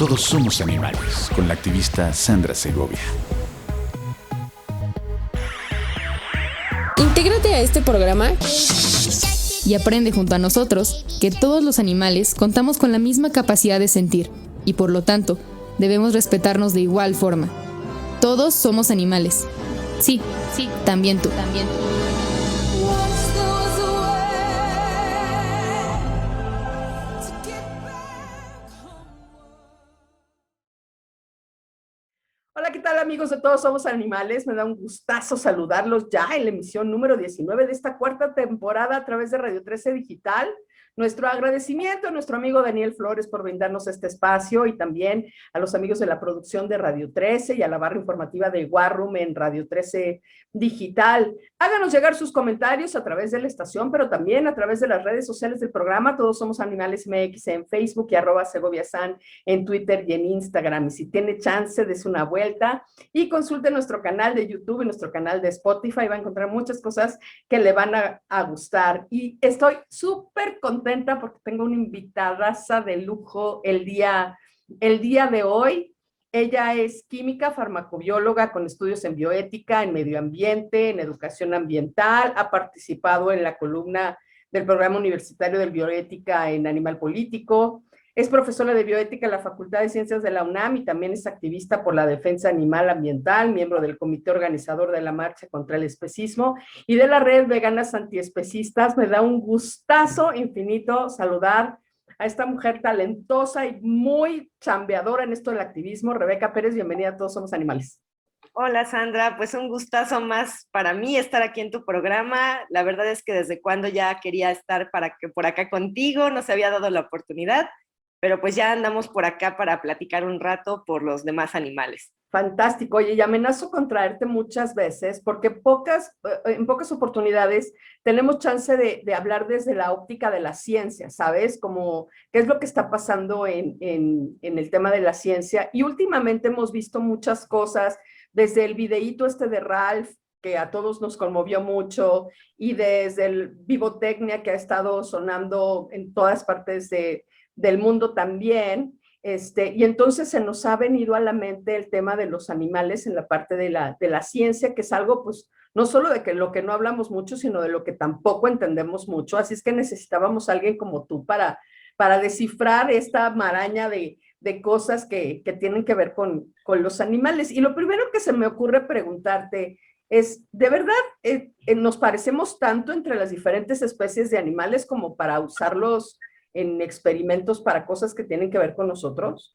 Todos somos animales, con la activista Sandra Segovia. Intégrate a este programa y aprende junto a nosotros que todos los animales contamos con la misma capacidad de sentir y por lo tanto debemos respetarnos de igual forma. Todos somos animales. Sí, también tú. Hola, ¿qué tal amigos de Todos Somos Animales? Me da un gustazo saludarlos ya en la emisión número 19 de esta cuarta temporada a través de Radio 13 Digital. Nuestro agradecimiento a nuestro amigo Daniel Flores por brindarnos este espacio y también a los amigos de la producción de Radio 13 y a la barra informativa de War Room en Radio 13 Digital. Háganos llegar sus comentarios a través de la estación, pero también a través de las redes sociales del programa. Todos Somos Animales MX en Facebook y @SegoviaSan en Twitter y en Instagram. Y si tiene chance, des una vuelta y consulte nuestro canal de YouTube y nuestro canal de Spotify. Va a encontrar muchas cosas que le van a gustar. Y estoy súper contenta porque tengo una invitadaza de lujo el día de hoy. Ella es química, farmacobióloga con estudios en bioética, en medio ambiente, en educación ambiental. Ha participado en la columna del programa universitario de bioética en Animal Político. Es profesora de bioética en la Facultad de Ciencias de la UNAM y también es activista por la defensa animal ambiental, miembro del comité organizador de la Marcha contra el Especismo y de la Red Veganas Antiespecistas. Me da un gustazo infinito saludar a esta mujer talentosa y muy chambeadora en esto del activismo. Rebeca Pérez, bienvenida a Todos Somos Animales. Hola Sandra, pues un gustazo más para mí estar aquí en tu programa. La verdad es que desde cuando ya quería estar por acá contigo, no se había dado la oportunidad, pero pues ya andamos por acá para platicar un rato por los demás animales. Fantástico. Oye, y amenazo con traerte muchas veces porque en pocas oportunidades tenemos chance de hablar desde la óptica de la ciencia, ¿sabes? Como qué es lo que está pasando en el tema de la ciencia. Y últimamente hemos visto muchas cosas, desde el videíto de Ralph, que a todos nos conmovió mucho, y desde el Vivotecnia, que ha estado sonando en todas partes del mundo también. Y entonces se nos ha venido a la mente el tema de los animales en la parte de la ciencia, que es algo, pues, no solo de que lo que no hablamos mucho, sino de lo que tampoco entendemos mucho. Así es que necesitábamos a alguien como tú para descifrar esta maraña de cosas que tienen que ver con los animales. Y lo primero que se me ocurre preguntarte es, ¿de verdad nos parecemos tanto entre las diferentes especies de animales como para usarlos en experimentos para cosas que tienen que ver con nosotros?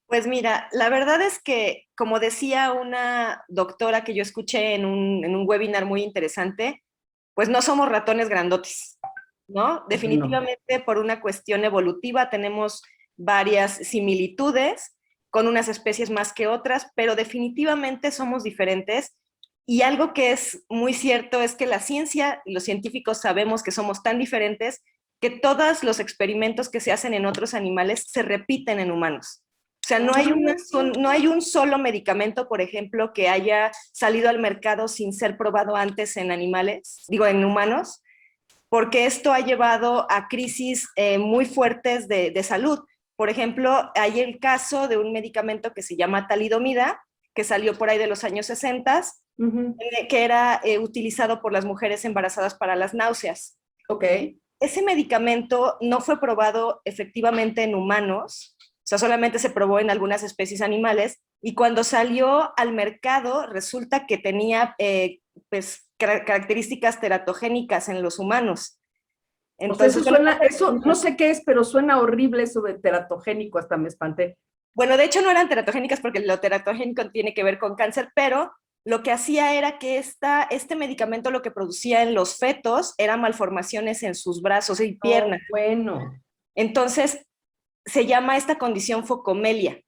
Pues mira, la verdad es que, como decía una doctora que yo escuché en un webinar muy interesante, pues no somos ratones grandotes, ¿no? Definitivamente por una cuestión evolutiva tenemos varias similitudes con unas especies más que otras, pero definitivamente somos diferentes. Y algo que es muy cierto es que la ciencia y los científicos sabemos que somos tan diferentes que todos los experimentos que se hacen en otros animales se repiten en humanos. O sea, no hay un solo medicamento, por ejemplo, que haya salido al mercado sin ser probado antes en en humanos, porque esto ha llevado a crisis muy fuertes de salud. Por ejemplo, hay el caso de un medicamento que se llama talidomida, que salió por ahí de los años 60, que era utilizado por las mujeres embarazadas para las náuseas. Ok. Ese medicamento no fue probado efectivamente en humanos, o sea, solamente se probó en algunas especies animales, y cuando salió al mercado resulta que tenía características teratogénicas en los humanos. Entonces, eso no sé qué es, pero suena horrible eso de teratogénico, hasta me espanté. Bueno, de hecho no eran teratogénicas porque lo teratogénico tiene que ver con cáncer, pero lo que hacía era que este medicamento lo que producía en los fetos eran malformaciones en sus brazos y piernas. Oh, bueno. Entonces, se llama esta condición focomelia,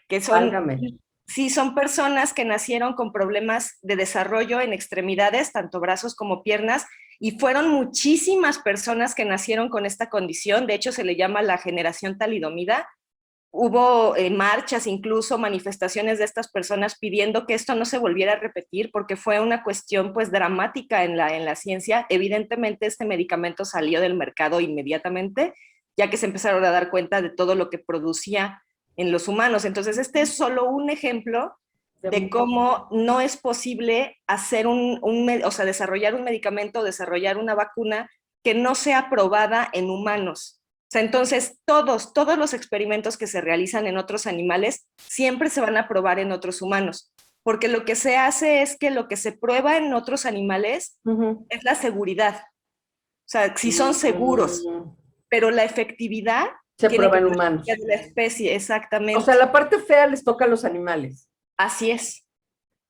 que son personas que nacieron con problemas de desarrollo en extremidades, tanto brazos como piernas, y fueron muchísimas personas que nacieron con esta condición. De hecho, se le llama la generación talidomida. Hubo marchas, incluso manifestaciones de estas personas pidiendo que esto no se volviera a repetir porque fue una cuestión pues dramática en la ciencia. Evidentemente este medicamento salió del mercado inmediatamente, ya que se empezaron a dar cuenta de todo lo que producía en los humanos. Entonces, este es solo un ejemplo de cómo no es posible hacer o sea, desarrollar un medicamento, desarrollar una vacuna que no sea probada en humanos. O sea, entonces todos los experimentos que se realizan en otros animales siempre se van a probar en otros humanos, porque lo que se hace es que lo que se prueba en otros animales es la seguridad. O sea, si son seguros, pero la efectividad se tiene prueba que en humanos. de la especie, exactamente. O sea, la parte fea les toca a los animales. Así es.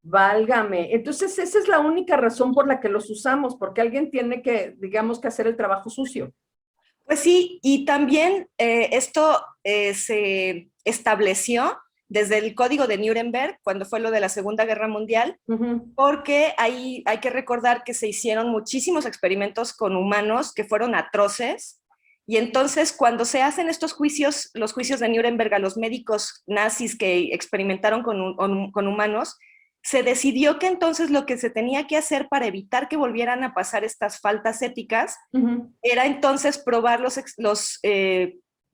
Válgame. Entonces, esa es la única razón por la que los usamos, porque alguien tiene que, digamos, que hacer el trabajo sucio. Pues sí, y también esto se estableció desde el Código de Nuremberg, cuando fue lo de la Segunda Guerra Mundial, porque ahí hay que recordar que se hicieron muchísimos experimentos con humanos que fueron atroces, y entonces cuando se hacen estos juicios, los juicios de Nuremberg a los médicos nazis que experimentaron con humanos, se decidió que entonces lo que se tenía que hacer para evitar que volvieran a pasar estas faltas éticas era entonces probar los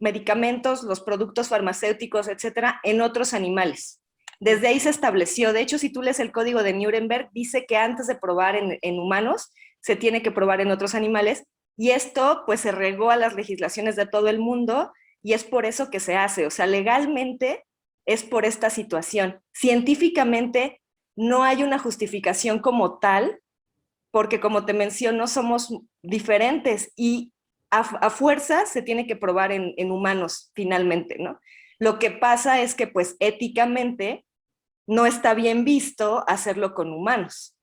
medicamentos, los productos farmacéuticos, etcétera, en otros animales. Desde ahí se estableció. De hecho, si tú lees el Código de Nuremberg, dice que antes de probar en humanos, se tiene que probar en otros animales, y esto pues se regó a las legislaciones de todo el mundo, y es por eso que se hace. O sea, legalmente es por esta situación. Científicamente no hay una justificación como tal, porque como te menciono, somos diferentes y a fuerza se tiene que probar en humanos finalmente, ¿no? Lo que pasa es que pues éticamente no está bien visto hacerlo con humanos.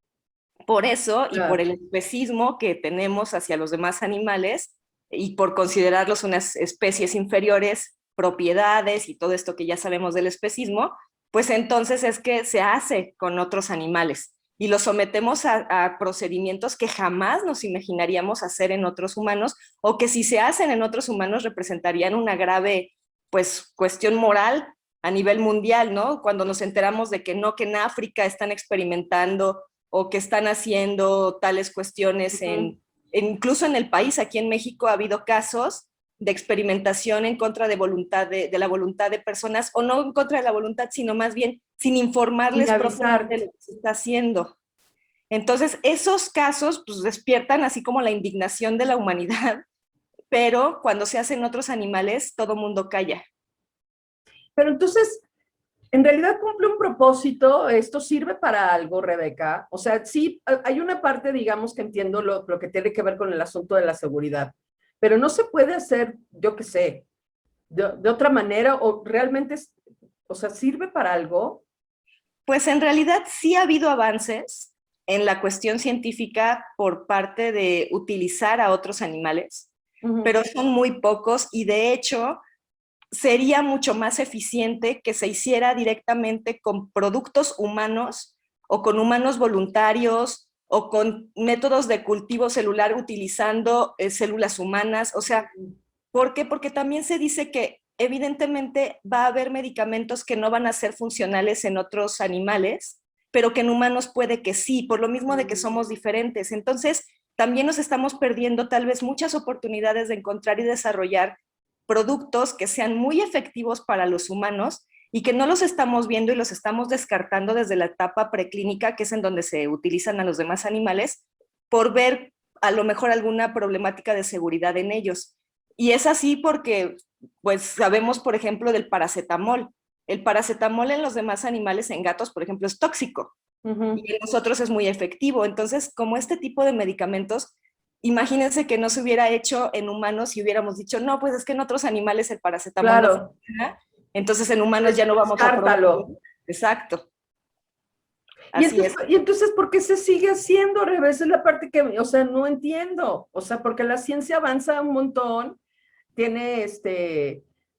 Por eso, y por el especismo que tenemos hacia los demás animales, y por considerarlos unas especies inferiores, propiedades y todo esto que ya sabemos del especismo, pues entonces es que se hace con otros animales y los sometemos a procedimientos que jamás nos imaginaríamos hacer en otros humanos, o que si se hacen en otros humanos representarían una grave pues cuestión moral a nivel mundial, ¿no? Cuando nos enteramos de que no, que en África están experimentando o que están haciendo tales cuestiones incluso en el país, aquí en México ha habido casos de experimentación en contra de la voluntad de personas, o no en contra de la voluntad, sino más bien sin informarles propiamente de lo que se está haciendo. Entonces, esos casos pues despiertan así como la indignación de la humanidad, pero cuando se hacen otros animales, todo mundo calla. Pero entonces, en realidad cumple un propósito, esto sirve para algo, Rebeca. O sea, sí, hay una parte, digamos, que entiendo lo que tiene que ver con el asunto de la seguridad, pero no se puede hacer, yo qué sé, de otra manera, o realmente, o sea, ¿sirve para algo? Pues en realidad sí ha habido avances en la cuestión científica por parte de utilizar a otros animales, pero son muy pocos, y de hecho sería mucho más eficiente que se hiciera directamente con productos humanos o con humanos voluntarios o con métodos de cultivo celular utilizando células humanas. O sea, ¿por qué? Porque también se dice que evidentemente va a haber medicamentos que no van a ser funcionales en otros animales, pero que en humanos puede que sí, por lo mismo de que somos diferentes. Entonces, también nos estamos perdiendo tal vez muchas oportunidades de encontrar y desarrollar productos que sean muy efectivos para los humanos y que no los estamos viendo y los estamos descartando desde la etapa preclínica, que es en donde se utilizan a los demás animales, por ver a lo mejor alguna problemática de seguridad en ellos. Y es así porque, pues, sabemos, por ejemplo, del paracetamol. El paracetamol en los demás animales, en gatos, por ejemplo, es tóxico. Y en nosotros es muy efectivo. Entonces, como este tipo de medicamentos, imagínense que no se hubiera hecho en humanos y hubiéramos dicho, no, pues es que en otros animales el paracetamol no funciona, entonces en humanos ya no vamos a probarlo. Exacto. Y entonces, ¿por qué se sigue haciendo, Revés? Es la parte que, o sea, no entiendo. O sea, porque la ciencia avanza un montón, tiene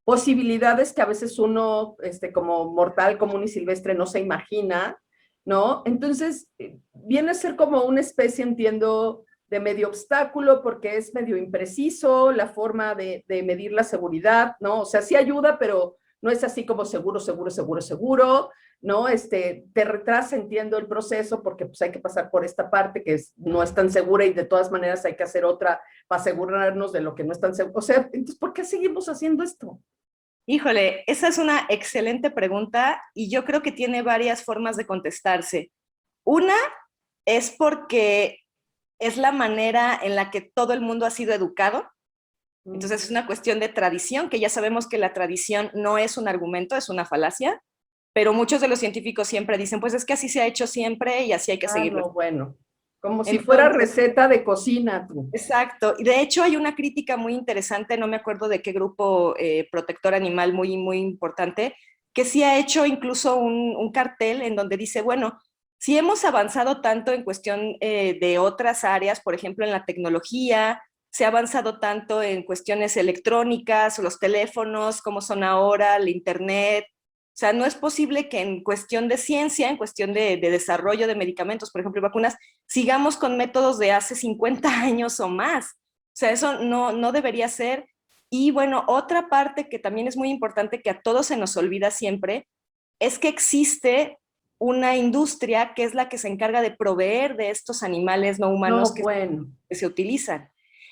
posibilidades que a veces uno, como mortal, común y silvestre, no se imagina, ¿no? Entonces, viene a ser como una especie, entiendo, de medio obstáculo, porque es medio impreciso la forma de medir la seguridad, ¿no? O sea, sí ayuda, pero no es así como seguro, seguro, seguro, seguro, ¿no? Te retrasa, entiendo, el proceso, porque pues hay que pasar por esta parte que no es tan segura, y de todas maneras hay que hacer otra para asegurarnos de lo que no es tan seguro. O sea, entonces, ¿por qué seguimos haciendo esto? Híjole, esa es una excelente pregunta y yo creo que tiene varias formas de contestarse. Una es porque es la manera en la que todo el mundo ha sido educado. Entonces es una cuestión de tradición, que ya sabemos que la tradición no es un argumento, es una falacia, pero muchos de los científicos siempre dicen, pues es que así se ha hecho siempre y así hay que seguirlo. No, bueno, como si fuera Entonces, receta de cocina, tú. exacto. Y de hecho hay una crítica muy interesante, no me acuerdo de qué grupo protector animal muy, muy importante, que sí ha hecho incluso un cartel en donde dice, bueno, si hemos avanzado tanto en cuestión de otras áreas, por ejemplo, en la tecnología, se ha avanzado tanto en cuestiones electrónicas, los teléfonos, cómo son ahora, el internet. O sea, no es posible que en cuestión de ciencia, en cuestión de desarrollo de medicamentos, por ejemplo, y vacunas, sigamos con métodos de hace 50 años o más. O sea, eso no debería ser. Y bueno, otra parte que también es muy importante, que a todos se nos olvida siempre, es que existe una industria que es la que se encarga de proveer de estos animales no humanos No, bueno. que se utilizan.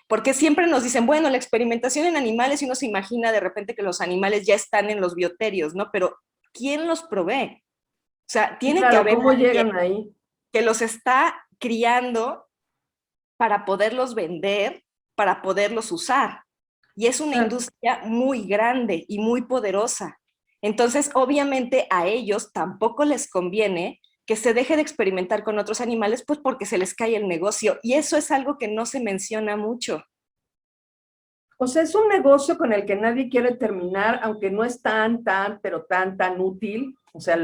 Porque siempre nos dicen, bueno, la experimentación en animales, y uno se imagina de repente que los animales ya están en los bioterios, ¿no? Pero ¿quién los provee? O sea, Sí, tiene que claro, haber ¿cómo alguien llegan ahí? que los está criando para poderlos vender, para poderlos usar. Y es una Claro. industria muy grande y muy poderosa. Entonces, obviamente a ellos tampoco les conviene que se deje de experimentar con otros animales, pues porque se les cae el negocio. Y eso es algo que no se menciona mucho. O sea, es un negocio con el que nadie quiere terminar, aunque no es pero tan útil. O sea,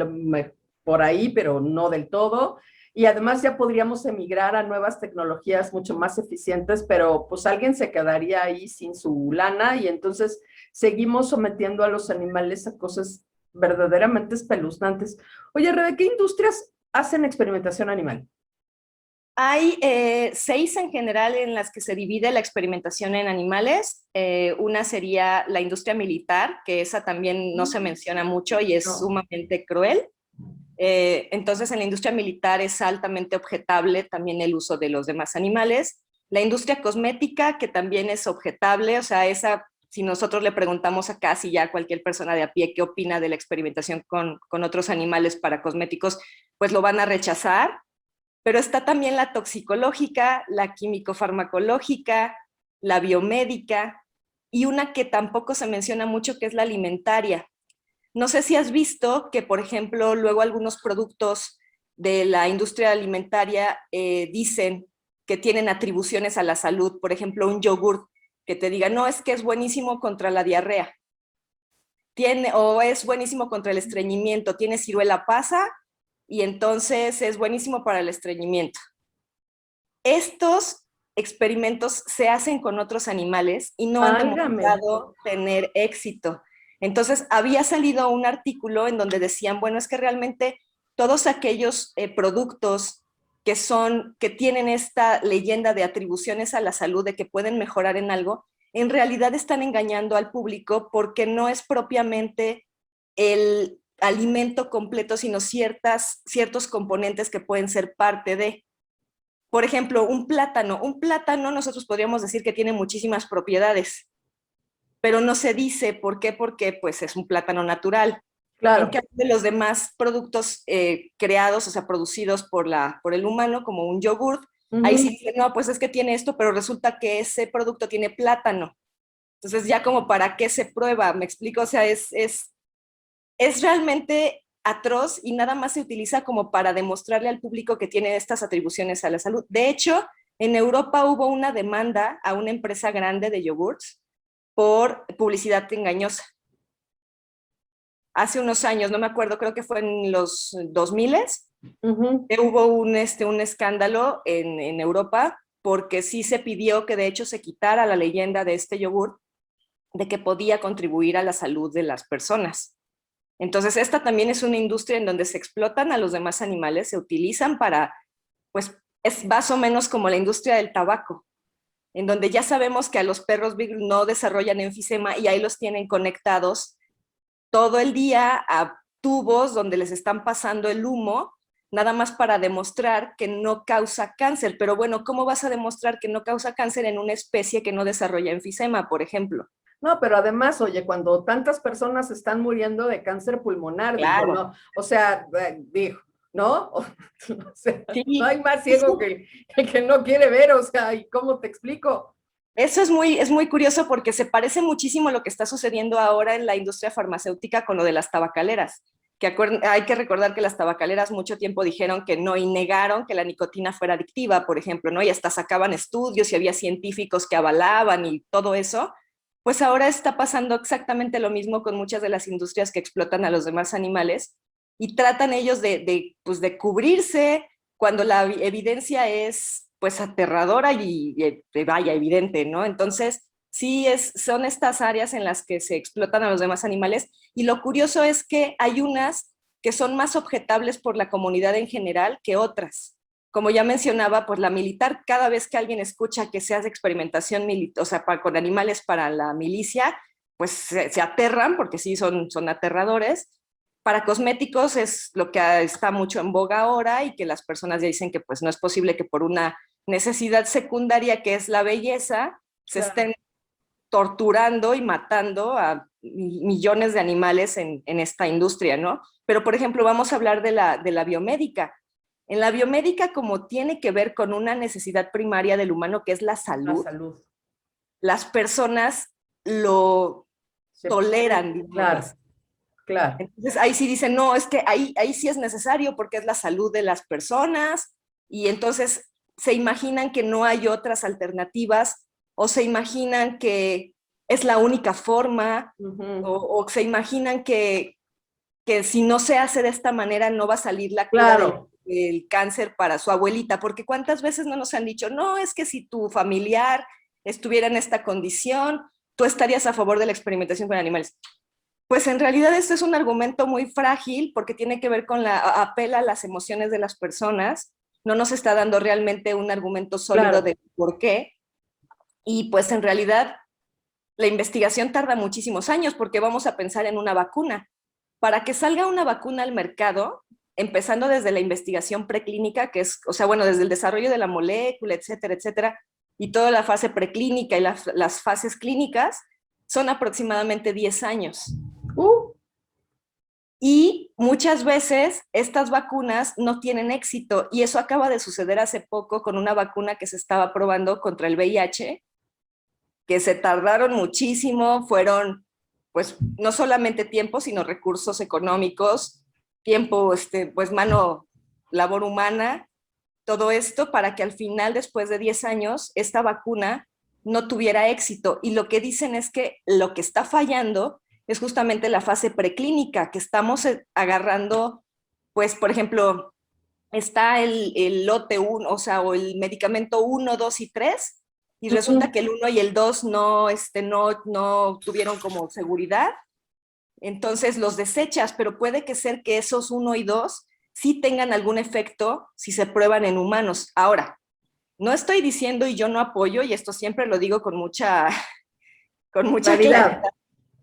por ahí, pero no del todo. Y además ya podríamos emigrar a nuevas tecnologías mucho más eficientes, pero pues alguien se quedaría ahí sin su lana y entonces seguimos sometiendo a los animales a cosas verdaderamente espeluznantes. Oye, Rebe, ¿qué industrias hacen experimentación animal? Hay 6 en general en las que se divide la experimentación en animales. Una sería la industria militar, que esa también no se menciona mucho y es No. sumamente cruel. Entonces, en la industria militar es altamente objetable también el uso de los demás animales. La industria cosmética, que también es objetable, o sea, esa, si nosotros le preguntamos a casi ya cualquier persona de a pie qué opina de la experimentación con otros animales para cosméticos, pues lo van a rechazar. Pero está también la toxicológica, la químico-farmacológica, la biomédica y una que tampoco se menciona mucho, que es la alimentaria. No sé si has visto que, por ejemplo, luego algunos productos de la industria alimentaria dicen que tienen atribuciones a la salud. Por ejemplo, un yogur que te diga, no, es que es buenísimo contra la diarrea. O es buenísimo contra el estreñimiento, tiene ciruela pasa y entonces es buenísimo para el estreñimiento. Estos experimentos se hacen con otros animales y no han Válgame. demostrado tener éxito. Entonces, había salido un artículo en donde decían, bueno, es que realmente todos aquellos productos que tienen esta leyenda de atribuciones a la salud, de que pueden mejorar en algo, en realidad están engañando al público porque no es propiamente el alimento completo, sino ciertos componentes que pueden ser parte de. Por ejemplo, un plátano nosotros podríamos decir que tiene muchísimas propiedades, pero no se dice por qué, porque pues es un plátano natural. En Claro. cambio de los demás productos creados, o sea, producidos por el humano, como un yogurt, ahí sí dicen, no, pues es que tiene esto, pero resulta que ese producto tiene plátano. Entonces ya como para qué se prueba, me explico, o sea, es realmente atroz y nada más se utiliza como para demostrarle al público que tiene estas atribuciones a la salud. De hecho, en Europa hubo una demanda a una empresa grande de yogurts por publicidad engañosa. Hace unos años, no me acuerdo, creo que fue en los 2000, hubo un escándalo en Europa porque sí se pidió que de hecho se quitara la leyenda de este yogur de que podía contribuir a la salud de las personas. Entonces, esta también es una industria en donde se explotan a los demás animales, se utilizan para, pues, es más o menos como la industria del tabaco, en donde ya sabemos que a los perros Beagle no desarrollan enfisema y ahí los tienen conectados todo el día a tubos donde les están pasando el humo, nada más para demostrar que no causa cáncer. Pero bueno, ¿cómo vas a demostrar que no causa cáncer en una especie que no desarrolla enfisema, por ejemplo? No, pero además, oye, cuando tantas personas están muriendo de cáncer pulmonar, Claro. dijo, ¿no? O sea, dijo, ¿no? O sea, no Sí, hay más ciego que el que no quiere ver, o sea, ¿y cómo te explico? eso es muy curioso porque se parece muchísimo a lo que está sucediendo ahora en la industria farmacéutica con lo de las tabacaleras. Hay que recordar que las tabacaleras mucho tiempo dijeron que no y negaron que la nicotina fuera adictiva, por ejemplo, ¿no? Y hasta sacaban estudios y había científicos que avalaban y todo eso. Pues ahora está pasando exactamente lo mismo con muchas de las industrias que explotan a los demás animales y tratan ellos pues de cubrirse cuando la evidencia es pues aterradora y vaya, evidente, ¿no? Entonces, sí, son estas áreas en las que se explotan a los demás animales y lo curioso es que hay unas que son más objetables por la comunidad en general que otras. Como ya mencionaba, pues la militar, cada vez que alguien escucha que se hace experimentación militar, o sea, con animales para la milicia, pues se aterran porque sí son aterradores. Para cosméticos es lo que está mucho en boga ahora y que las personas ya dicen que pues no es posible que por una necesidad secundaria que es la belleza se Claro. estén torturando y matando a millones de animales en esta industria, ¿no? Pero, por ejemplo, vamos a hablar de la biomédica. En la biomédica, como tiene que ver con una necesidad primaria del humano, que es la La salud, salud. las personas lo toleran, Claro, digamos. claro. Entonces ahí sí dicen, no, es que ahí sí es necesario porque es la salud de las personas y entonces se imaginan que no hay otras alternativas o se imaginan que es la única forma o se imaginan que si no se hace de esta manera no va a salir la cura Claro. del cáncer para su abuelita, porque cuántas veces no nos han dicho, no, es que si tu familiar estuviera en esta condición, tú estarías a favor de la experimentación con animales. Pues en realidad este es un argumento muy frágil porque tiene que ver con apela a las emociones de las personas, no nos está dando realmente un argumento sólido Claro. de por qué, y pues en realidad la investigación tarda muchísimos años porque vamos a pensar en una vacuna. Para que salga una vacuna al mercado, empezando desde la investigación preclínica, que es, o sea, bueno, desde el desarrollo de la molécula, etcétera, etcétera, y toda la fase preclínica y las fases clínicas, son aproximadamente 10 años. Y muchas veces estas vacunas no tienen éxito y eso acaba de suceder hace poco con una vacuna que se estaba probando contra el VIH, que se tardaron muchísimo, fueron pues no solamente tiempo, sino recursos económicos, tiempo, pues labor humana, todo esto para que al final, después de 10 años, esta vacuna no tuviera éxito. Y lo que dicen es que lo que está fallando es justamente la fase preclínica, que estamos agarrando, pues, por ejemplo, está el lote 1, o sea, o el medicamento 1, 2 y 3, y resulta que el 1 y el 2 no tuvieron como seguridad, entonces los desechas, pero puede que ser que esos 1 y 2 sí tengan algún efecto si se prueban en humanos. Ahora, no estoy diciendo y yo no apoyo, y esto siempre lo digo con mucha claridad,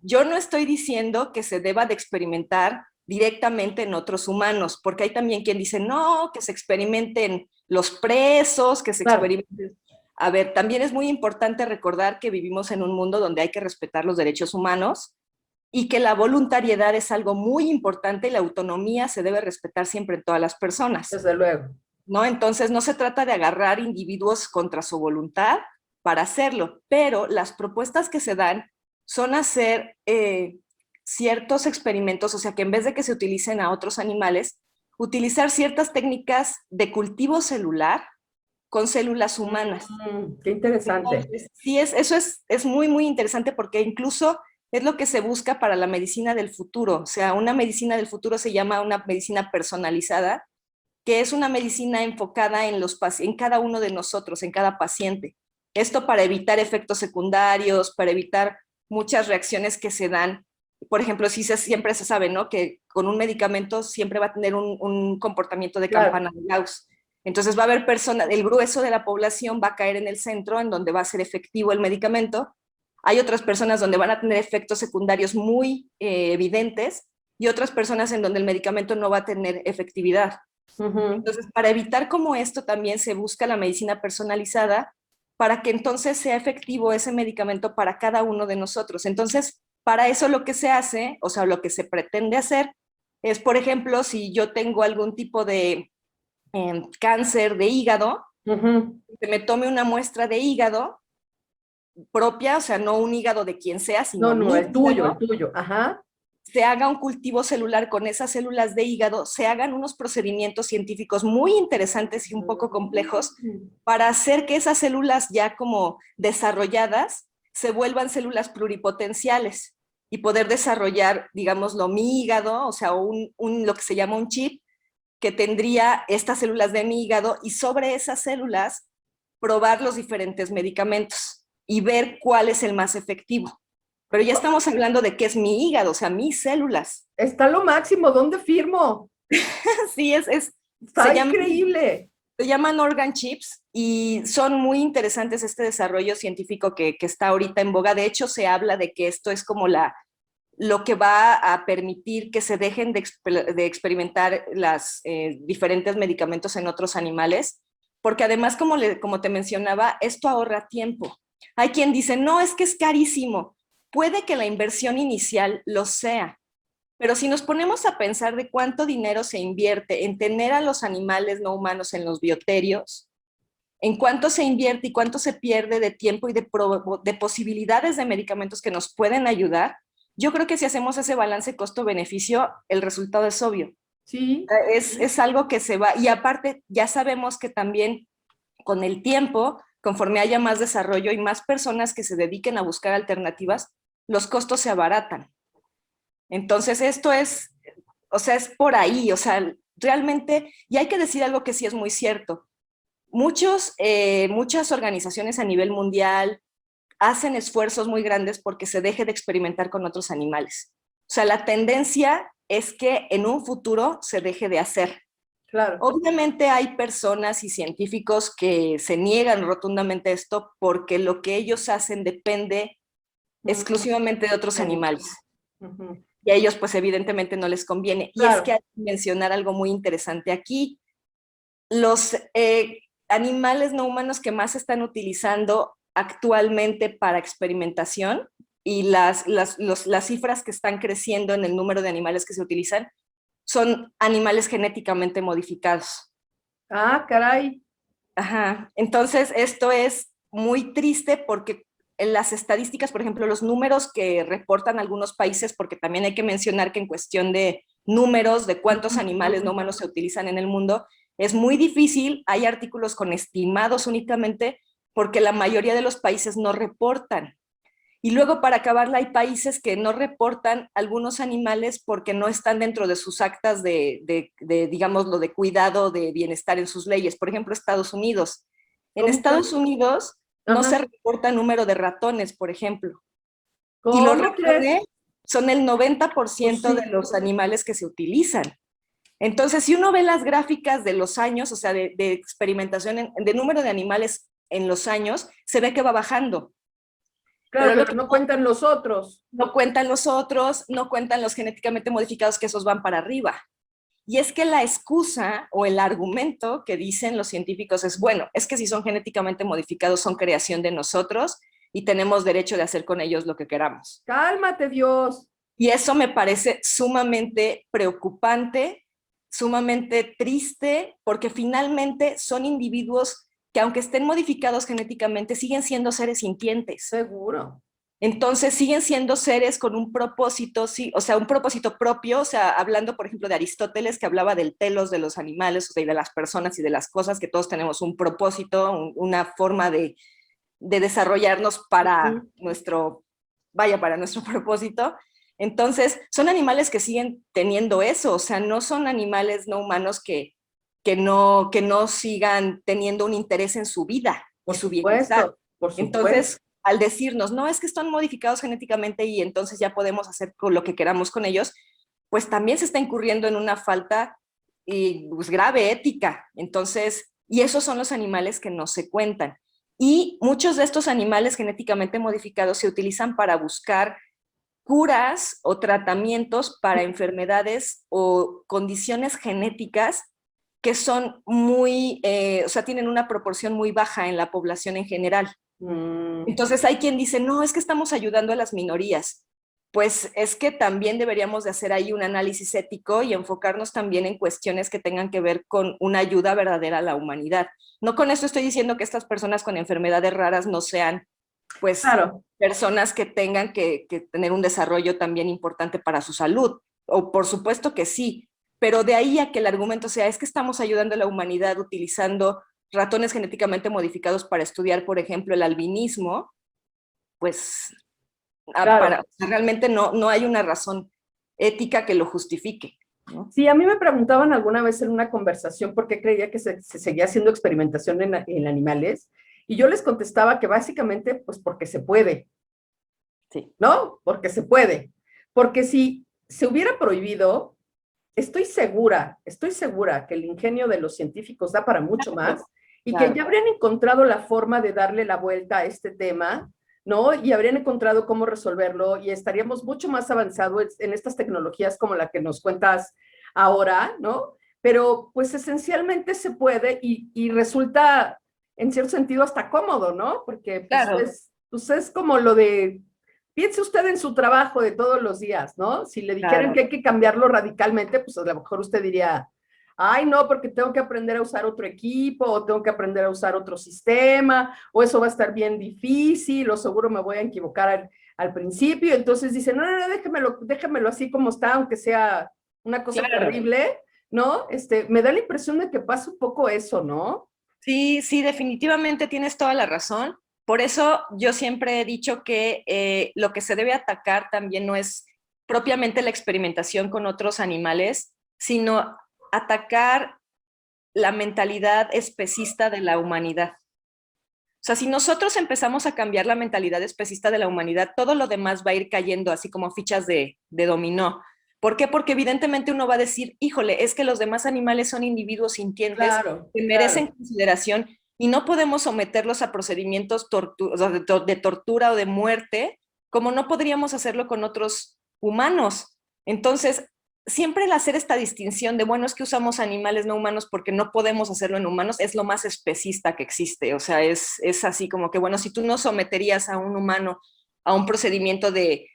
yo no estoy diciendo que se deba de experimentar directamente en otros humanos, porque hay también quien dice, no, que se experimenten los presos, que se experimenten... A ver, también es muy importante recordar que vivimos en un mundo donde hay que respetar los derechos humanos y que la voluntariedad es algo muy importante y la autonomía se debe respetar siempre en todas las personas. Desde luego. ¿No? Entonces no se trata de agarrar individuos contra su voluntad para hacerlo, pero las propuestas que se dan son hacer ciertos experimentos, o sea que en vez de que se utilicen a otros animales, utilizar ciertas técnicas de cultivo celular con células humanas. Qué interesante. Entonces, sí, eso es muy, muy interesante porque incluso es lo que se busca para la medicina del futuro. O sea, una medicina del futuro se llama una medicina personalizada, que es una medicina enfocada en cada uno de nosotros, en cada paciente. Esto para evitar efectos secundarios, para evitar muchas reacciones que se dan. Por ejemplo, siempre se sabe, ¿no? Que con un medicamento siempre va a tener un comportamiento de campana de Gauss. Entonces va a haber personas, el grueso de la población va a caer en el centro, en donde va a ser efectivo el medicamento. Hay otras personas donde van a tener efectos secundarios muy evidentes y otras personas en donde el medicamento no va a tener efectividad. Entonces, para evitar como esto también se busca la medicina personalizada para que entonces sea efectivo ese medicamento para cada uno de nosotros. Entonces, para eso lo que se hace, o sea, lo que se pretende hacer es, por ejemplo, si yo tengo algún tipo de cáncer de hígado, que me tome una muestra de hígado propia, o sea, no un hígado de quien sea, sino No, mi el tuyo, hígado, el tuyo, ajá. se haga un cultivo celular con esas células de hígado, se hagan unos procedimientos científicos muy interesantes y un poco complejos para hacer que esas células ya como desarrolladas se vuelvan células pluripotenciales y poder desarrollar, digámoslo, mi hígado, o sea, lo que se llama un chip, que tendría estas células de mi hígado y sobre esas células probar los diferentes medicamentos y ver cuál es el más efectivo. Pero ya estamos hablando de qué es mi hígado, o sea, mis células. Está lo máximo, ¿dónde firmo? Sí, Está increíble. Se llaman organ chips y son muy interesantes este desarrollo científico que está ahorita en boga. De hecho, se habla de que esto es como lo que va a permitir que se dejen de experimentar los diferentes medicamentos en otros animales, porque además, como te mencionaba, esto ahorra tiempo. Hay quien dice, no, es que es carísimo. Puede que la inversión inicial lo sea, pero si nos ponemos a pensar de cuánto dinero se invierte en tener a los animales no humanos en los bioterios, en cuánto se invierte y cuánto se pierde de tiempo y de posibilidades de medicamentos que nos pueden ayudar, yo creo que si hacemos ese balance costo-beneficio, el resultado es obvio. Sí. Es algo que se va, y aparte ya sabemos que también con el tiempo, conforme haya más desarrollo y más personas que se dediquen a buscar alternativas, los costos se abaratan. Entonces esto es, o sea, es por ahí, o sea, realmente, y hay que decir algo que sí es muy cierto. Muchas organizaciones a nivel mundial hacen esfuerzos muy grandes porque se deje de experimentar con otros animales. O sea, la tendencia es que en un futuro se deje de hacer. Claro. Obviamente hay personas y científicos que se niegan rotundamente a esto porque lo que ellos hacen depende exclusivamente de otros animales. Y a ellos pues evidentemente no les conviene. Claro. Y es que hay que mencionar algo muy interesante aquí. Los animales no humanos que más se están utilizando actualmente para experimentación y las cifras que están creciendo en el número de animales que se utilizan son animales genéticamente modificados. Ah, caray. Ajá. Entonces, esto es muy triste porque en las estadísticas, por ejemplo, los números que reportan algunos países, porque también hay que mencionar que en cuestión de números de cuántos animales no humanos se utilizan en el mundo, es muy difícil. Hay artículos con estimados únicamente porque la mayoría de los países no reportan. Y luego, para acabarla, hay países que no reportan algunos animales porque no están dentro de sus actas digámoslo, de cuidado, de bienestar en sus leyes. Por ejemplo, Estados Unidos. En Estados Unidos no se reporta número de ratones, por ejemplo. Y los ratones son el 90% de los animales que se utilizan. Entonces, si uno ve las gráficas de los años, o sea, de experimentación, de número de animales en los años, se ve que va bajando. Claro, pero no cuentan los otros. No cuentan los otros, no cuentan los genéticamente modificados, que esos van para arriba. Y es que la excusa o el argumento que dicen los científicos es, bueno, es que si son genéticamente modificados son creación de nosotros y tenemos derecho de hacer con ellos lo que queramos. Cálmate, Dios. Y eso me parece sumamente preocupante, sumamente triste, porque finalmente son individuos que, aunque estén modificados genéticamente, siguen siendo seres sintientes. Seguro. Entonces siguen siendo seres con un propósito, sí, o sea, un propósito propio, o sea, hablando, por ejemplo, de Aristóteles, que hablaba del telos de los animales, o sea, y de las personas y de las cosas, que todos tenemos un propósito, una forma de desarrollarnos para para nuestro propósito. Entonces, son animales que siguen teniendo eso, o sea, no son animales no humanos que no sigan teniendo un interés en su vida y su bienestar. Por supuesto. Entonces, al decirnos, no, es que están modificados genéticamente y entonces ya podemos hacer lo que queramos con ellos, pues también se está incurriendo en una falta pues, grave ética. Entonces, y esos son los animales que no se cuentan. Y muchos de estos animales genéticamente modificados se utilizan para buscar curas o tratamientos para enfermedades o condiciones genéticas que son muy, o sea, tienen una proporción muy baja en la población en general. Entonces hay quien dice, no, es que estamos ayudando a las minorías. Pues es que también deberíamos de hacer ahí un análisis ético y enfocarnos también en cuestiones que tengan que ver con una ayuda verdadera a la humanidad. No con esto estoy diciendo que estas personas con enfermedades raras no sean, pues, Claro. personas que tengan que tener un desarrollo también importante para su salud. O por supuesto que sí, pero de ahí a que el argumento sea, es que estamos ayudando a la humanidad utilizando ratones genéticamente modificados para estudiar, por ejemplo, el albinismo, pues Claro. realmente no hay una razón ética que lo justifique, ¿no? Sí, a mí me preguntaban alguna vez en una conversación por qué creía que se seguía haciendo experimentación en animales, y yo les contestaba que básicamente, pues porque se puede, Sí. ¿no? Porque se puede. Porque si se hubiera prohibido, estoy segura que el ingenio de los científicos da para mucho más y que Claro. ya habrían encontrado la forma de darle la vuelta a este tema, ¿no? Y habrían encontrado cómo resolverlo y estaríamos mucho más avanzados en estas tecnologías como la que nos cuentas ahora, ¿no? Pero pues esencialmente se puede y resulta en cierto sentido hasta cómodo, ¿no? Porque Claro. pues es como lo de piense usted en su trabajo de todos los días, ¿no? Si le dijeran Claro. que hay que cambiarlo radicalmente, pues a lo mejor usted diría, ay, no, porque tengo que aprender a usar otro equipo, o tengo que aprender a usar otro sistema, o eso va a estar bien difícil, o seguro me voy a equivocar al principio. Entonces dice, no, déjemelo así como está, aunque sea una cosa Claro. terrible, ¿no? Me da la impresión de que pasa un poco eso, ¿no? Sí, definitivamente tienes toda la razón. Por eso yo siempre he dicho que lo que se debe atacar también no es propiamente la experimentación con otros animales, sino atacar la mentalidad especista de la humanidad. O sea, si nosotros empezamos a cambiar la mentalidad especista de la humanidad, todo lo demás va a ir cayendo así como fichas de dominó. ¿Por qué? Porque evidentemente uno va a decir, híjole, es que los demás animales son individuos sintientes Claro, que merecen claro. consideración y no podemos someterlos a procedimientos o sea, de tortura o de muerte, como no podríamos hacerlo con otros humanos. Entonces, siempre el hacer esta distinción de, bueno, es que usamos animales no humanos porque no podemos hacerlo en humanos, es lo más especista que existe. O sea, es así como que, bueno, si tú no someterías a un humano a un procedimiento de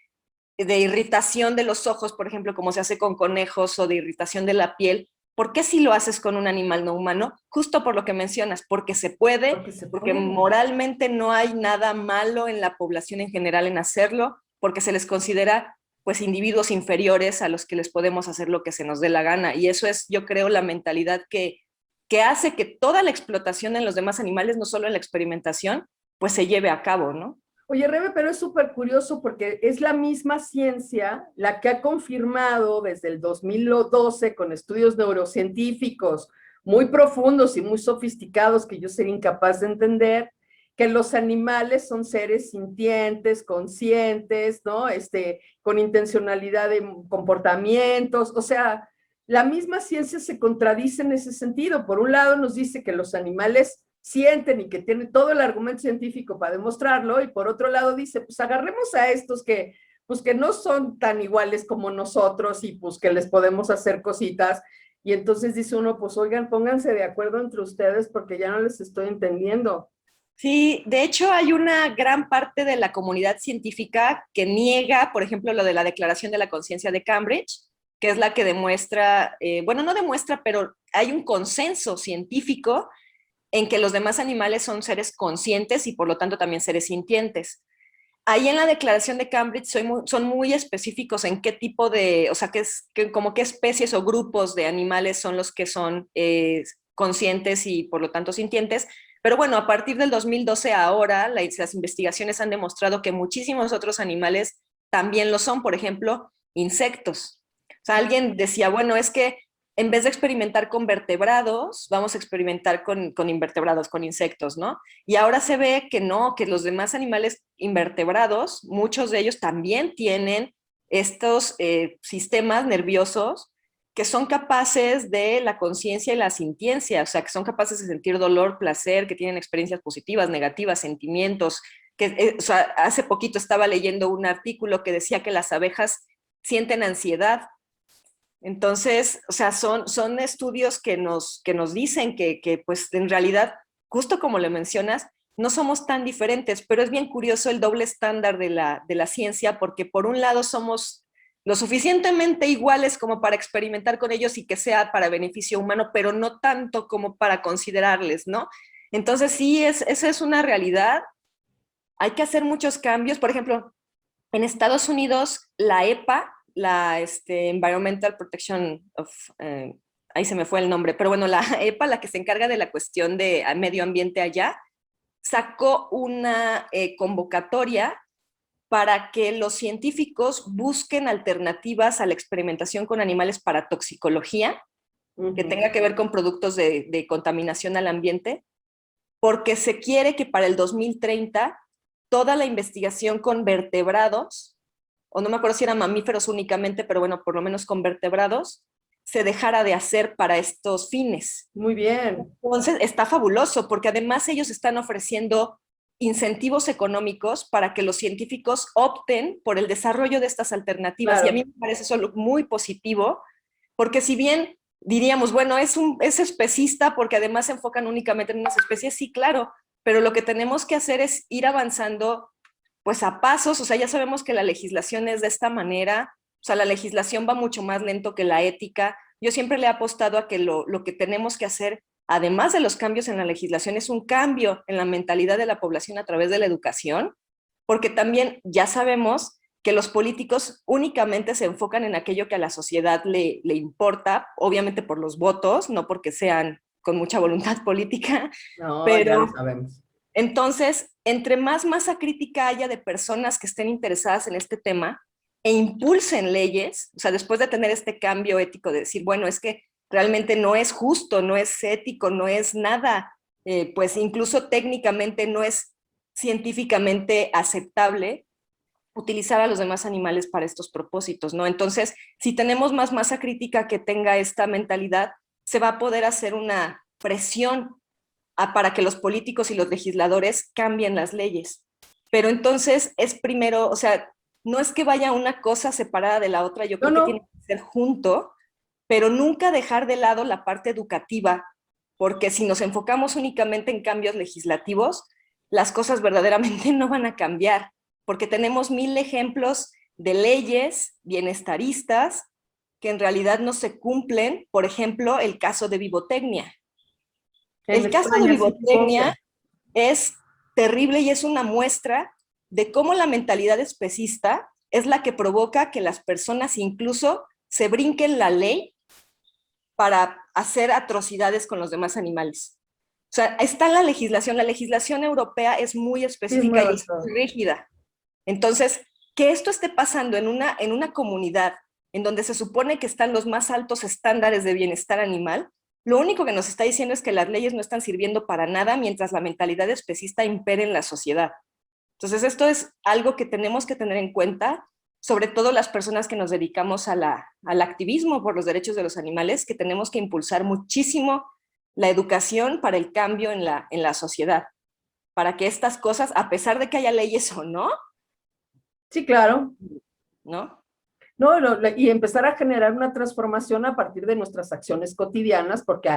irritación de los ojos, por ejemplo, como se hace con conejos, o de irritación de la piel, ¿por qué si lo haces con un animal no humano? Justo por lo que mencionas, porque se puede, Porque se porque puede. moralmente no hay nada malo en la población en general en hacerlo, porque se les considera pues individuos inferiores a los que les podemos hacer lo que se nos dé la gana. Y eso es, yo creo, la mentalidad que hace que toda la explotación en los demás animales, no solo en la experimentación, pues se lleve a cabo, ¿no? Oye, Rebe, pero es súper curioso porque es la misma ciencia la que ha confirmado desde el 2012 con estudios neurocientíficos muy profundos y muy sofisticados que yo sería incapaz de entender, que los animales son seres sintientes, conscientes, ¿no? Con intencionalidad de comportamientos, o sea, la misma ciencia se contradice en ese sentido. Por un lado nos dice que los animales sienten y que tiene todo el argumento científico para demostrarlo, y por otro lado dice, pues agarremos a estos pues que no son tan iguales como nosotros y pues que les podemos hacer cositas, y entonces dice uno, pues oigan, pónganse de acuerdo entre ustedes porque ya no les estoy entendiendo. Sí, de hecho hay una gran parte de la comunidad científica que niega, por ejemplo, lo de la Declaración de la Conciencia de Cambridge, que es la que demuestra, bueno, no demuestra, pero hay un consenso científico en que los demás animales son seres conscientes y por lo tanto también seres sintientes. Ahí en la Declaración de Cambridge son muy específicos en qué tipo de, o sea, como qué especies o grupos de animales son los que son conscientes y por lo tanto sintientes. Pero bueno, a partir del 2012 ahora, las investigaciones han demostrado que muchísimos otros animales también lo son, por ejemplo, insectos. O sea, alguien decía, bueno, es que en vez de experimentar con vertebrados, vamos a experimentar con invertebrados, con insectos, ¿no? Y ahora se ve que no, que los demás animales invertebrados, muchos de ellos también tienen estos sistemas nerviosos que son capaces de la conciencia y la sintiencia, o sea, que son capaces de sentir dolor, placer, que tienen experiencias positivas, negativas, sentimientos. O sea, hace poquito estaba leyendo un artículo que decía que las abejas sienten ansiedad. Entonces, o sea, son estudios que nos dicen que pues en realidad, justo como le mencionas, no somos tan diferentes, pero es bien curioso el doble estándar de la ciencia, porque por un lado somos lo suficientemente iguales como para experimentar con ellos y que sea para beneficio humano, pero no tanto como para considerarles, ¿no? Entonces sí, esa es una realidad. Hay que hacer muchos cambios. Por ejemplo, en Estados Unidos, la EPA, la Environmental Protection of, ahí se me fue el nombre, pero bueno, la EPA, la que se encarga de la cuestión de medio ambiente allá, sacó una convocatoria para que los científicos busquen alternativas a la experimentación con animales para toxicología, que tenga que ver con productos de contaminación al ambiente, porque se quiere que para el 2030 toda la investigación con vertebrados, o no me acuerdo si eran mamíferos únicamente, pero bueno, por lo menos con vertebrados, se dejara de hacer para estos fines. Muy bien. Entonces, está fabuloso, porque además ellos están ofreciendo incentivos económicos para que los científicos opten por el desarrollo de estas alternativas. Claro. Y a mí me parece eso muy positivo, porque si bien diríamos, bueno, es especista porque además se enfocan únicamente en unas especies, sí, claro, pero lo que tenemos que hacer es ir avanzando pues a pasos. O sea, ya sabemos que la legislación es de esta manera, o sea, la legislación va mucho más lento que la ética. Yo siempre le he apostado a que lo que tenemos que hacer, además de los cambios en la legislación, es un cambio en la mentalidad de la población a través de la educación, porque también ya sabemos que los políticos únicamente se enfocan en aquello que a la sociedad le importa, obviamente por los votos, no porque sean con mucha voluntad política. No, pero ya lo sabemos. Entonces, entre más masa crítica haya de personas que estén interesadas en este tema e impulsen leyes, o sea, después de tener este cambio ético de decir, bueno, es que realmente no es justo, no es ético, no es nada, pues incluso técnicamente no es científicamente aceptable utilizar a los demás animales para estos propósitos, ¿no? Entonces, si tenemos más masa crítica que tenga esta mentalidad, se va a poder hacer una presión para que los políticos y los legisladores cambien las leyes. Pero entonces es primero, o sea, no es que vaya una cosa separada de la otra, yo creo que tiene que ser junto, pero nunca dejar de lado la parte educativa, porque si nos enfocamos únicamente en cambios legislativos, las cosas verdaderamente no van a cambiar, porque tenemos 1000 ejemplos de leyes bienestaristas que en realidad no se cumplen. Por ejemplo, el caso de Vivotecnia. El caso de Vivotecnia es terrible y es una muestra de cómo la mentalidad especista es la que provoca que las personas incluso se brinquen la ley para hacer atrocidades con los demás animales. O sea, está la legislación europea es muy específica y es muy rígida. Entonces, que esto esté pasando en una comunidad en donde se supone que están los más altos estándares de bienestar animal, lo único que nos está diciendo es que las leyes no están sirviendo para nada mientras la mentalidad especista impere en la sociedad. Entonces, esto es algo que tenemos que tener en cuenta, sobre todo las personas que nos dedicamos al activismo por los derechos de los animales, que tenemos que impulsar muchísimo la educación para el cambio en la sociedad, para que estas cosas, a pesar de que haya leyes o no, sí, claro, ¿no? No, y empezar a generar una transformación a partir de nuestras acciones cotidianas, porque,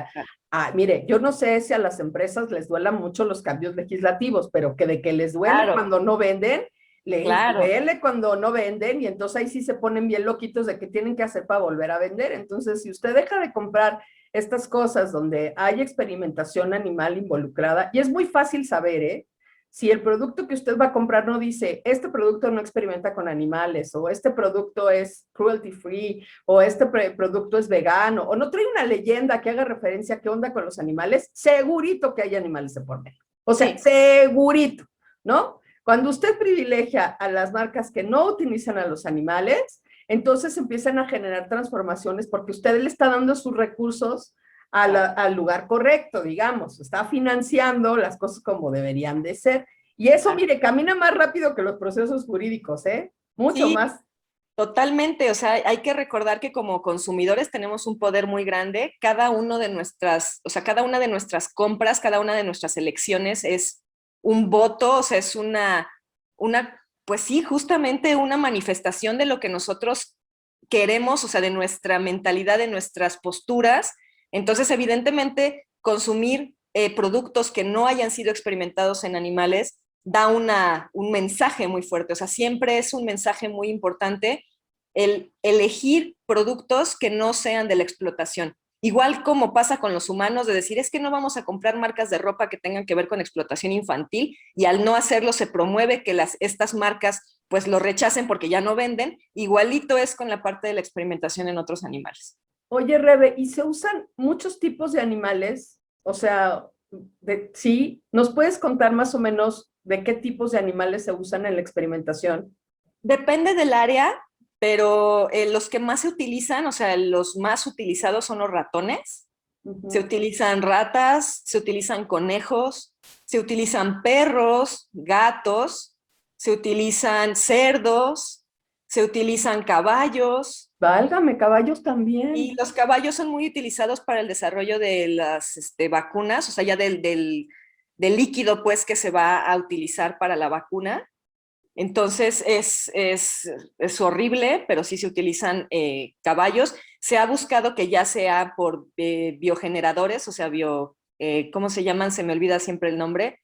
mire, yo no sé si a las empresas les duela mucho los cambios legislativos, pero que de que les duele cuando no venden, les duele cuando no venden, y entonces ahí sí se ponen bien loquitos de qué tienen que hacer para volver a vender. Entonces, si usted deja de comprar estas cosas donde hay experimentación animal involucrada, y es muy fácil saber, si el producto que usted va a comprar no dice, este producto no experimenta con animales, o este producto es cruelty free, o este producto es vegano, o no trae una leyenda que haga referencia a qué onda con los animales, segurito que hay animales de por medio. O sea, segurito, ¿no? Cuando usted privilegia a las marcas que no utilizan a los animales, entonces empiezan a generar transformaciones porque usted le está dando sus recursos al lugar correcto, digamos, está financiando las cosas como deberían de ser. Y eso, mire, camina más rápido que los procesos jurídicos, mucho más. Totalmente, o sea, hay que recordar que como consumidores tenemos un poder muy grande, cada una de nuestras compras, cada una de nuestras elecciones es un voto, o sea, es una, pues sí, justamente una manifestación de lo que nosotros queremos, o sea, de nuestra mentalidad, de nuestras posturas. Entonces, evidentemente, consumir productos que no hayan sido experimentados en animales da un mensaje muy fuerte. O sea, siempre es un mensaje muy importante el elegir productos que no sean de la explotación. Igual como pasa con los humanos, de decir, es que no vamos a comprar marcas de ropa que tengan que ver con explotación infantil, y al no hacerlo se promueve que estas marcas pues lo rechacen porque ya no venden. Igualito es con la parte de la experimentación en otros animales. Oye, Rebe, ¿y se usan muchos tipos de animales? O sea, sí, ¿nos puedes contar más o menos de qué tipos de animales se usan en la experimentación? Depende del área, pero los que más se utilizan, o sea, los más utilizados son los ratones. Se utilizan ratas, se utilizan conejos, se utilizan perros, gatos, se utilizan cerdos, se utilizan caballos. Válgame, caballos también. Y los caballos son muy utilizados para el desarrollo de las vacunas, o sea, ya del líquido pues que se va a utilizar para la vacuna. Entonces es horrible, pero sí se utilizan caballos. Se ha buscado que ya sea por biogeneradores, o sea, ¿cómo se llaman? Se me olvida siempre el nombre,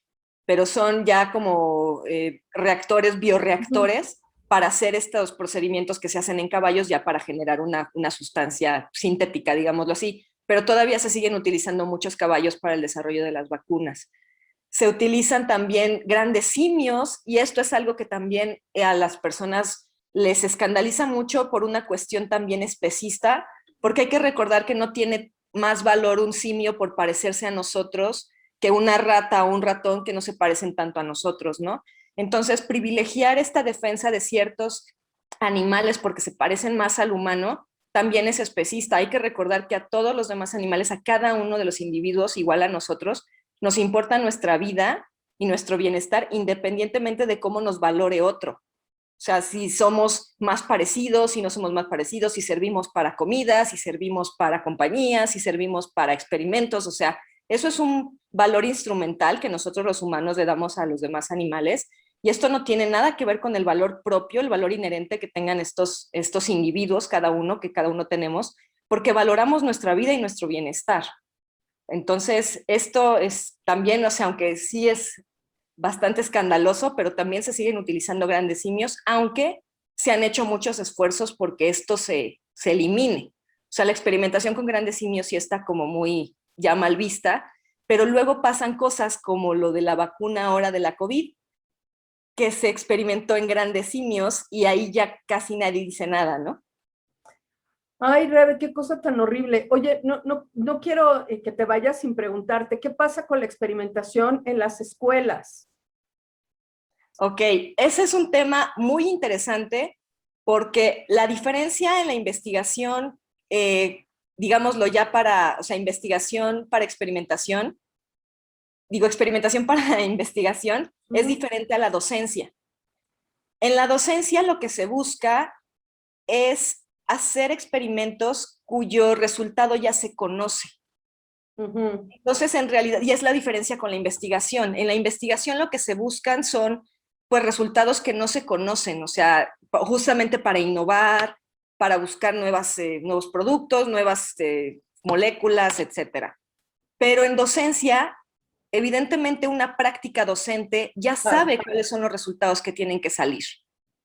pero son ya como reactores, bioreactores, para hacer estos procedimientos que se hacen en caballos ya para generar una sustancia sintética, digámoslo así. Pero todavía se siguen utilizando muchos caballos para el desarrollo de las vacunas. Se utilizan también grandes simios, y esto es algo que también a las personas les escandaliza mucho por una cuestión también especista, porque hay que recordar que no tiene más valor un simio por parecerse a nosotros que una rata o un ratón que no se parecen tanto a nosotros, ¿no? Entonces, privilegiar esta defensa de ciertos animales porque se parecen más al humano también es especista. Hay que recordar que a todos los demás animales, a cada uno de los individuos, igual a nosotros, nos importa nuestra vida y nuestro bienestar independientemente de cómo nos valore otro. O sea, si somos más parecidos, si no somos más parecidos, si servimos para comida, si servimos para compañía, si servimos para experimentos. O sea, eso es un valor instrumental que nosotros los humanos le damos a los demás animales, y esto no tiene nada que ver con el valor propio, el valor inherente que tengan estos individuos, que cada uno tenemos, porque valoramos nuestra vida y nuestro bienestar. Entonces, esto es también, o sea, aunque sí es bastante escandaloso, pero también se siguen utilizando grandes simios, aunque se han hecho muchos esfuerzos porque esto se elimine. O sea, la experimentación con grandes simios sí está como muy ya mal vista, pero luego pasan cosas como lo de la vacuna ahora de la COVID, que se experimentó en grandes simios, y ahí ya casi nadie dice nada, ¿no? Ay, Rebe, qué cosa tan horrible. Oye, no quiero que te vayas sin preguntarte, ¿qué pasa con la experimentación en las escuelas? Ok, ese es un tema muy interesante porque la diferencia en la investigación, digámoslo ya o sea, investigación para experimentación, experimentación para investigación, es diferente a la docencia. En la docencia lo que se busca es hacer experimentos cuyo resultado ya se conoce. Entonces, en realidad, y es la diferencia con la investigación. En la investigación lo que se buscan son pues resultados que no se conocen, o sea, justamente para innovar, para buscar nuevos productos, nuevas moléculas, etcétera. Pero en docencia, evidentemente una práctica docente ya sabe cuáles son los resultados que tienen que salir.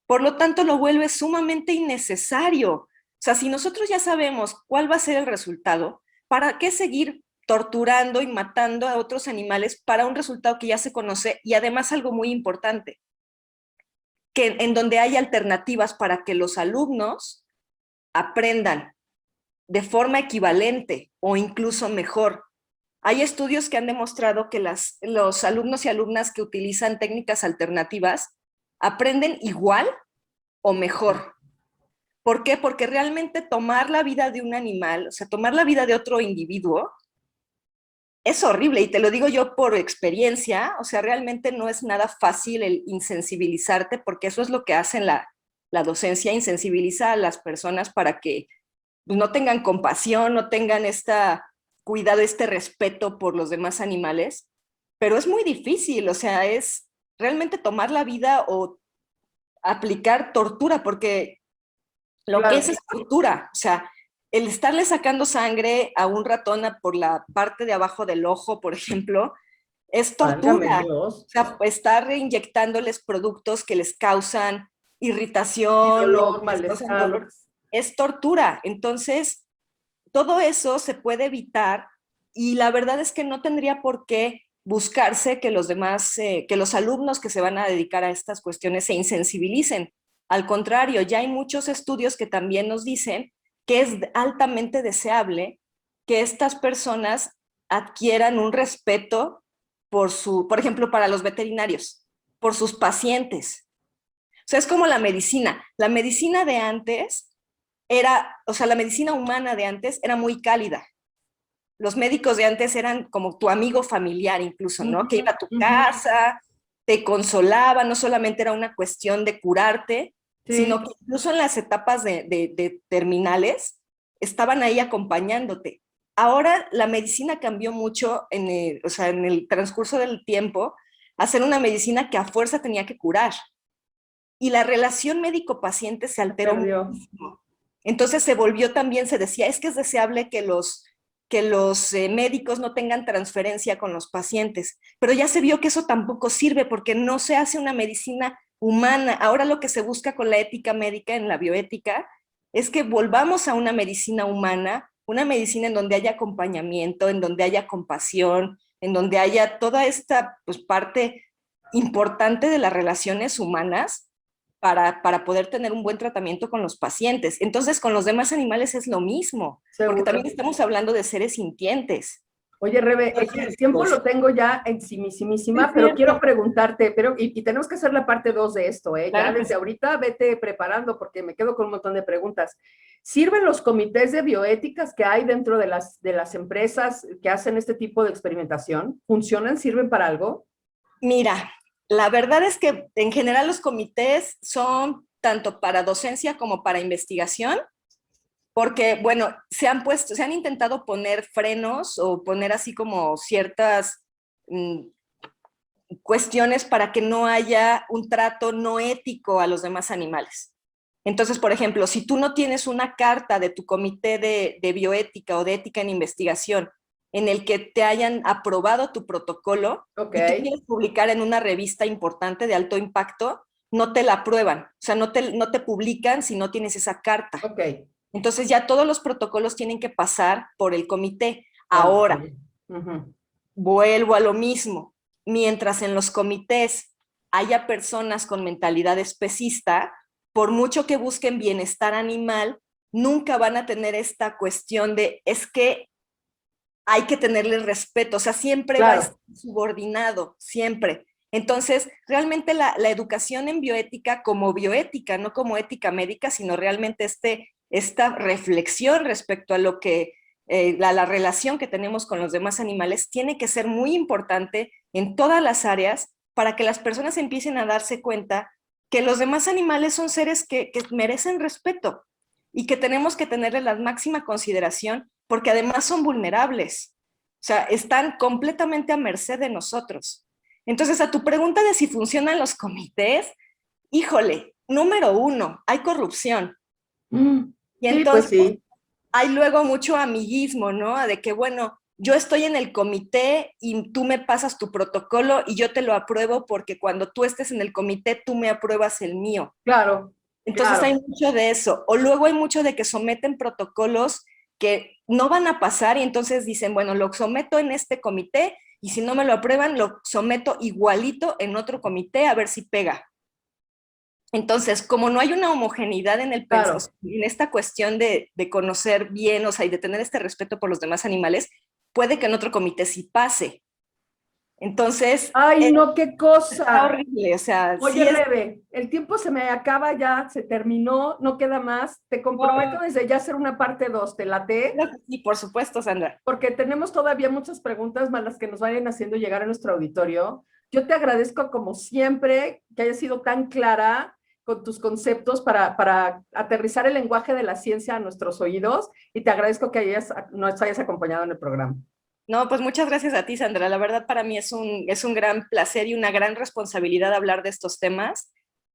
Por lo tanto, lo vuelve sumamente innecesario. O sea, si nosotros ya sabemos cuál va a ser el resultado, ¿para qué seguir torturando y matando a otros animales para un resultado que ya se conoce? Y además algo muy importante, que en donde hay alternativas para que los alumnos aprendan de forma equivalente o incluso mejor. Hay estudios que han demostrado que los alumnos y alumnas que utilizan técnicas alternativas aprenden igual o mejor. ¿Por qué? Porque realmente tomar la vida de un animal, o sea, tomar la vida de otro individuo, es horrible, y te lo digo yo por experiencia. O sea, realmente no es nada fácil el insensibilizarte, porque eso es lo que hace la docencia, insensibiliza a las personas para que no tengan compasión, no tengan cuidado, respeto por los demás animales. Pero es muy difícil, o sea, es realmente tomar la vida o aplicar tortura, porque Lo Claro. que es tortura, o sea, el estarle sacando sangre a un ratón por la parte de abajo del ojo, por ejemplo, es Válgame tortura. Dios. O sea, estar inyectándoles productos que les causan Y irritación o dolor, que les causan malestar. dolor, es tortura. Entonces, todo eso se puede evitar y la verdad es que no tendría por qué buscarse que los demás, que los alumnos que se van a dedicar a estas cuestiones se insensibilicen. Al contrario, ya hay muchos estudios que también nos dicen que es altamente deseable que estas personas adquieran un respeto por ejemplo, para los veterinarios, por sus pacientes. O sea, es como la medicina. La medicina de antes o sea, la medicina humana de antes era muy cálida. Los médicos de antes eran como tu amigo familiar incluso, ¿no? Que iba a tu casa, te consolaba, no solamente era una cuestión de curarte, sino que incluso en las etapas de terminales estaban ahí acompañándote. Ahora la medicina cambió mucho o sea, en el transcurso del tiempo a ser una medicina que a fuerza tenía que curar. Y la relación médico-paciente se alteró Perdió. muchísimo. Entonces se volvió también, se decía, es que es deseable que los médicos no tengan transferencia con los pacientes, pero ya se vio que eso tampoco sirve porque no se hace una medicina humana. Ahora lo que se busca con la ética médica, en la bioética, es que volvamos a una medicina humana, una medicina en donde haya acompañamiento, en donde haya compasión, en donde haya toda esta pues, parte importante de las relaciones humanas para poder tener un buen tratamiento con los pacientes. Entonces, con los demás animales es lo mismo, Seguro. porque también estamos hablando de seres sintientes. Oye, Rebe, el tiempo lo tengo ya encimísima, pero quiero preguntarte, y tenemos que hacer la parte 2 de esto, ¿eh? Claro Ya desde ahorita vete preparando porque me quedo con un montón de preguntas. ¿Sirven los comités de bioéticas que hay dentro de las empresas que hacen este tipo de experimentación? ¿Funcionan? ¿Sirven para algo? Mira, la verdad es que en general los comités son tanto para docencia como para investigación, porque, bueno, se han intentado poner frenos o poner así como ciertas cuestiones para que no haya un trato no ético a los demás animales. Entonces, por ejemplo, si tú no tienes una carta de tu comité de bioética o de ética en investigación en el que te hayan aprobado tu protocolo y tú quieres publicar en una revista importante de alto impacto, no te la aprueban, o sea, no te publican si no tienes esa carta. Entonces ya todos los protocolos tienen que pasar por el comité. Ahora, vuelvo a lo mismo. Mientras en los comités haya personas con mentalidad especista, por mucho que busquen bienestar animal, nunca van a tener esta cuestión de, es que hay que tenerle respeto, o sea, siempre va a estar subordinado, siempre. Entonces, realmente la educación en bioética como bioética, no como ética médica, sino realmente esta reflexión respecto a lo que la relación que tenemos con los demás animales tiene que ser muy importante en todas las áreas para que las personas empiecen a darse cuenta que los demás animales son seres que merecen respeto y que tenemos que tenerles la máxima consideración porque además son vulnerables, o sea, están completamente a merced de nosotros. Entonces, a tu pregunta de si funcionan los comités, híjole, número 1, hay corrupción. Y entonces pues sí. hay luego mucho amiguismo, ¿no? De que, bueno, yo estoy en el comité y tú me pasas tu protocolo y yo te lo apruebo porque cuando tú estés en el comité, tú me apruebas el mío. Claro. Entonces hay mucho de eso. O luego hay mucho de que someten protocolos que no van a pasar y entonces dicen, bueno, lo someto en este comité y si no me lo aprueban, lo someto igualito en otro comité a ver si pega. Entonces, como no hay una homogeneidad en el pensamiento, en esta cuestión de conocer bien, o sea, y de tener este respeto por los demás animales, puede que en otro comité sí pase. Entonces... ¡Ay, no, qué cosa! Está horrible, o sea... Oye, sí Rebe, el tiempo se me acaba ya, se terminó, no queda más. Te comprometo desde ya hacer una parte 2, ¿te late? Sí, por supuesto, Sandra. Porque tenemos todavía muchas preguntas más las que nos vayan haciendo llegar a nuestro auditorio. Yo te agradezco, como siempre, que hayas sido tan clara con tus conceptos para aterrizar el lenguaje de la ciencia a nuestros oídos y te agradezco que nos hayas acompañado en el programa. No, pues muchas gracias a ti, Sandra. La verdad para mí es un gran placer y una gran responsabilidad hablar de estos temas,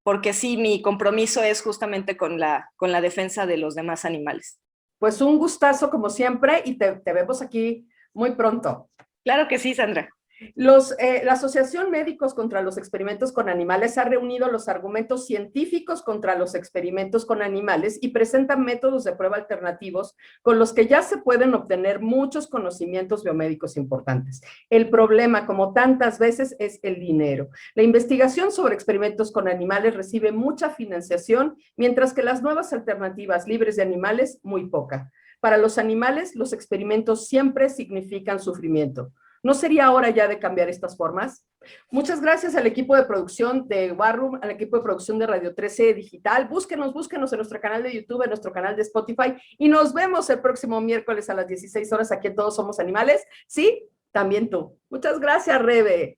porque sí, mi compromiso es justamente con la defensa de los demás animales. Pues un gustazo como siempre y te vemos aquí muy pronto. Claro que sí, Sandra. La Asociación Médicos contra los Experimentos con Animales ha reunido los argumentos científicos contra los experimentos con animales y presenta métodos de prueba alternativos con los que ya se pueden obtener muchos conocimientos biomédicos importantes. El problema, como tantas veces, es el dinero. La investigación sobre experimentos con animales recibe mucha financiación, mientras que las nuevas alternativas libres de animales, muy poca. Para los animales, los experimentos siempre significan sufrimiento. ¿No sería hora ya de cambiar estas formas? Muchas gracias al equipo de producción de War Room, al equipo de producción de Radio 13 Digital. Búsquenos en nuestro canal de YouTube, en nuestro canal de Spotify y nos vemos el próximo miércoles a las 16 horas aquí en Todos Somos Animales. Sí, también tú. Muchas gracias, Rebe.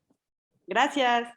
Gracias.